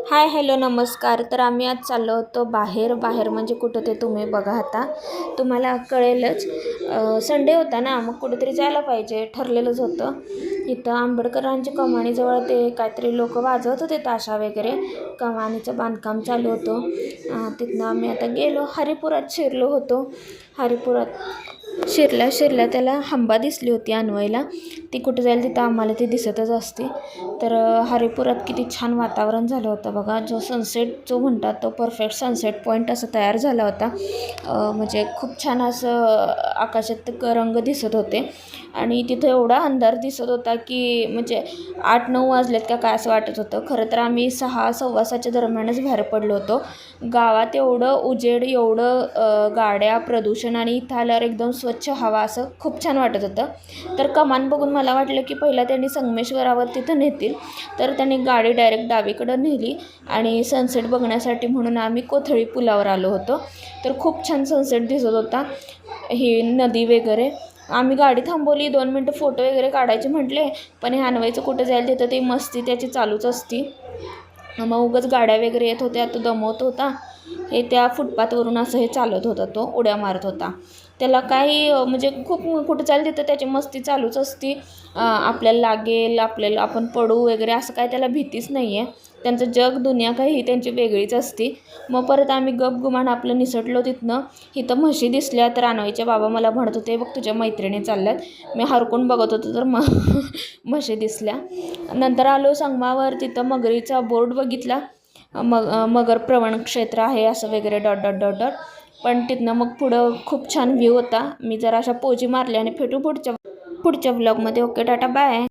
Hi hello नमस्कार. तर आम्ही आज चाललो होतो बाहेर म्हणजे कुठं ते तुम्ही बघा. आता तुम्हाला कळेलच. संडे होता ना, मग कुठेतरी जायला पाहिजे ठरलेलंच होतं. इथं आंबेडकरांच्या कमानीजवळ ते काहीतरी लोक वाजवत होते ताशा वगैरे. कमानीचं बांधकाम चालू होतं. तिथनं आम्ही आता गेलो, हरिपुरात शिरलो होतो. हरिपुरात शिरल्या त्याला हंबा दिसली होती अन्वयला. ती कुठं जाईल तिथं आम्हाला ती दिसतच असते. तर हरिपुरात किती छान वातावरण झालं होतं बघा. जो सनसेट जो म्हणतात तो परफेक्ट सनसेट पॉईंट असा तयार झाला होता. म्हणजे खूप छान असं आकाशात रंग दिसत होते. आणि तिथं एवढा अंधार दिसत होता की म्हणजे 8-9 वाजलेत का काय असं वाटत होतं. खरं तर आम्ही 6-6:15च्या दरम्यानच बाहेर पडलो होतो. गावात एवढं उजेड, एवढं गाड्या, प्रदूषण, आणि इथं आल्यावर एकदम स्वच्छ हवा, असं खूप छान वाटत होतं. तर कमान बघून मला वाटलं की पहिला त्यांनी संगमेश्वरावर तिथं नेतील. तर त्यांनी गाडी डायरेक्ट डावीकडं नेली आणि सनसेट बघण्यासाठी म्हणून आम्ही कोथळी पुलावर आलो होतो. तर खूप छान सनसेट दिसत होता. ही नदी वगैरे. आम्ही गाडी थांबवली, 2 मिनटं फोटो वगैरे काढायचे म्हटले, पण हे अन्वयचं कुठं जाईल तिथं ते मस्ती त्याची चालूच असती. मग उगाच गाड्या वगैरे येत होत्या, तो दमवत होता. हे त्या फुटपाथवरून असं हे चालत होता, तो उड्या मारत होता. त्याला काही म्हणजे खूप कुठं चालेल तिथं त्याची मस्ती चालूच असती. आपल्याला लागेल, आपण पडू वगैरे असं काय त्याला भीतीच नाही आहे. त्यांचं जग दुनिया काही ही त्यांची वेगळीच असती. मग परत आम्ही गपगुमान आपलं निसटलो तिथनं. इथं म्हशी दिसल्या तर अन्वयचे बाबा मला म्हणत होते, बघ तुझ्या मैत्रिणी चालल्यात. मी हरकून बघत होतो तर म्हशी दिसल्या. नंतर आलो संगमावर. तिथं मगरीचा बोर्ड बघितला. मगर प्रवण क्षेत्र आहे असं वगैरे डॉट डॉट डॉट डॉट. पण तिथनं मग पुढं खूप छान व्ह्यू होता. मी जरा अशा पोजी मारल्या आणि भेटू पुढच्या ब्लॉगमध्ये. Okay, tata, bye.